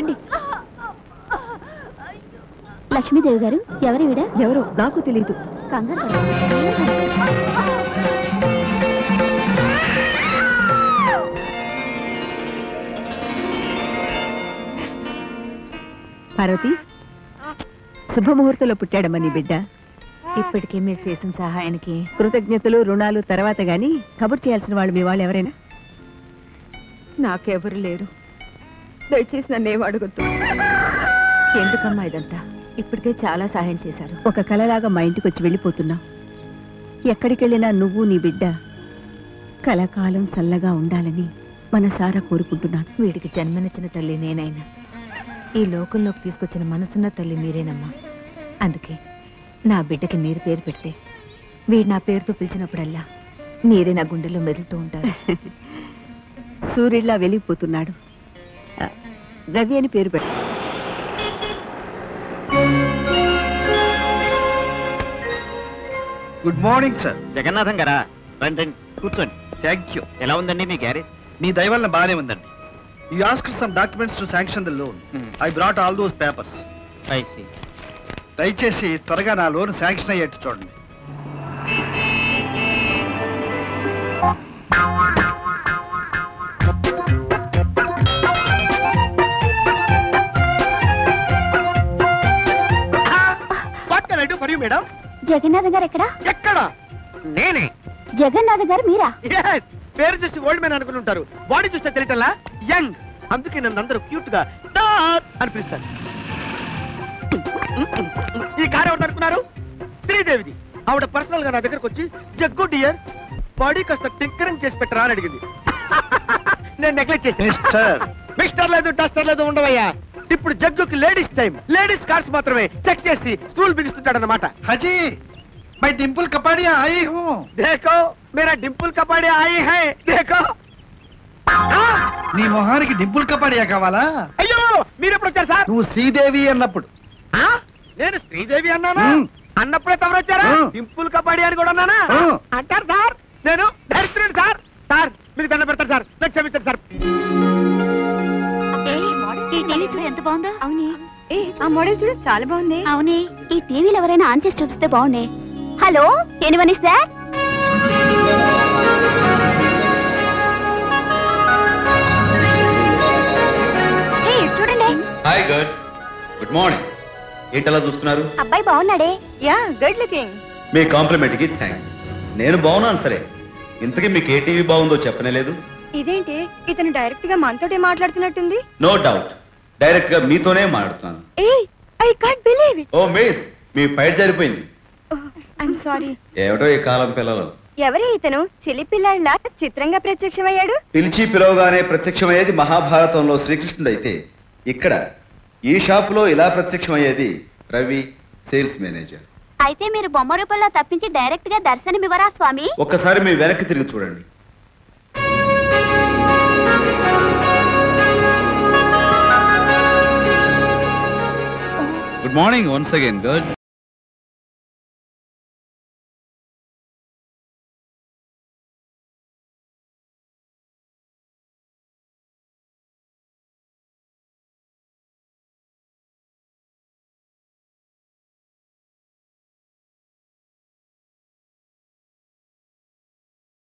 రండి. లక్ష్మీదేవి గారు ఎవరివిడ? ఎవరు నాకు తెలియదు. కంగారు పార్వతి, శుభముహూర్తంలో పుట్టాడమ్మా నీ బిడ్డ. ఇప్పటికే మీరు చేసిన సహాయానికి కృతజ్ఞతలు రుణాలు తర్వాత గాని కబుర్ చేయాల్సిన వాళ్ళు మీ వాళ్ళు ఎవరైనా? నాకెవరు లేరు. దయచేసి నన్నేం అడగొద్దు. ఎందుకమ్మా ఇదంతా? ఇప్పటికే చాలా సహాయం చేశారు. ఒక కలలాగా మా ఇంటికి వచ్చి వెళ్ళిపోతున్నావు. ఎక్కడికెళ్ళినా నువ్వు నీ బిడ్డ కలకాలం చల్లగా ఉండాలని మనసారా కోరుకుంటున్నాను. వీడికి జన్మనిచ్చిన తల్లి నేనైనా ఈ లోకంలోకి తీసుకొచ్చిన మనసున్న తల్లి మీరేనమ్మా. అందుకే నా బిడ్డకి మీరు పేరు పెడితే వీడు నా పేరుతో పిలిచినప్పుడల్లా మీరే నా గుండెల్లో మెదులుతూ ఉంటారు. సూర్యుడిలా వెలిగిపోతున్నాడు. రవి అని పేరు పెట్టు. Good morning sir. జగన్నాథం గారా, రండి కూర్చోండి. Thank you. ఎలా ఉందండి మీ గ్యారేజ్? మీ దయ వల్ల బాగానే ఉందండి. You asked some documents to sanction the loan. I brought all those papers. I see. దయచేసి త్వరగా నా లోన్ శాంక్షన్ అయ్యేట్టు చూడండి. మేడం, జగన్నాథ్ గారు ఎక్కడా? ఎక్కడ? నేనే. జగన్నాథ్ గారు మీరా? పేరు చూసి ఓల్డ్ మ్యాన్ అనుకుని ఉంటారు. బాడీ చూస్తే తెలియటల్లా యంగ్. అందుకే నన్ను అందరూ క్యూట్ గా అని పిలుస్తారు. ఈ కార్ ఎవరు అనుకున్నారు? శ్రీదేవిది. ఆవిడ పర్సనల్ గా నా దగ్గరకు వచ్చి జగ్గు డియర్ బాడీ కాస్త టింకరింగ్ చేసి పెట్టరా అని అడిగింది. నేను నెగ్లెక్ట్ చేసి మిస్టర్ లేదు డస్టర్ లేదు ఉండవయ్యా. ఇప్పుడు జగ్గుకి లేడీస్ టైం. లేడీస్ కార్స్ మాత్రమే చెక్ చేసి స్కూల్ బిగిస్తుంటాడు అన్నమాట. హజీ मैं डिम्पल कपाड़िया आई हूँ. देखो मेरा डिम्पल कपाड़िया आई है. देखो. నీ మొహానికి డింపుల్ కపాడియా కావాలా? అయ్యో మీరెప్పుడు వచ్చారు సార్? నువ్వు శ్రీదేవి అన్నప్పుడు. నేను శ్రీదేవి అన్నానా? అన్నప్పుడే తమరు వచ్చారా? డింపుల్ కపాడియా అని కూడా అన్నానా? అంటారు సార్. నేను దరిద్రుడు సార్. సార్ మీకు దండ పెడతారు సార్. నాకు క్షమించండి సార్. ఈ టీవీ చూడు ఎంత బాగుందో. అవునే, ఆ మోడల్ చూడు చాలా బాగుంది. అవునే, ఈ టీవీలో ఎవరైనా ఆన్ చేసి చూపిస్తే బాగుండే. Hello, anyone is that? చూడండి. Hi girls, good morning. ఏంటలా చూస్తున్నారు? అబ్బాయి బాగున్నాడే. Yeah, good looking. మీ కాంప్లిమెంట్ కి థ్యాంక్స్. నేను బాగున్నాను సరే, ఇంతకీ మీకు ఏ టీవీ బాగుందో చెప్పనే లేదు. ఇదేంటి, ఇతను డైరెక్ట్ గా మనతోటే మాట్లాడుతున్నట్టుంది. నో డౌట్, డైరెక్ట్ గా మీతోనే మాట్లాడుతున్నాను. I can't believe it. Oh miss, మీ ఫైట్ జరిపోయింది. I'm sorry. ఏమిటో ఈ కాలం పిల్లలు. ఎవరే ఇతను? చిలి పిల్లల్లా చిత్రంగా ప్రత్యక్షమయ్యాడు. పిలిచి పిలవగానే ప్రత్యక్షమయ్యేది మహాభారతంలో శ్రీకృష్ణుడు అయితే, ఇక్కడ ఈ షాపులో ఇలా ప్రత్యక్షమయ్యేది రవి, సేల్స్ మేనేజర్. అయితే మీరు బొమ్మ రూపంలో తప్పించి డైరెక్ట్ గా దర్శనమివ్వరా స్వామి? ఒక్కసారి మీ వెనక్కి తిరిగి చూడండి. Good morning once again girls.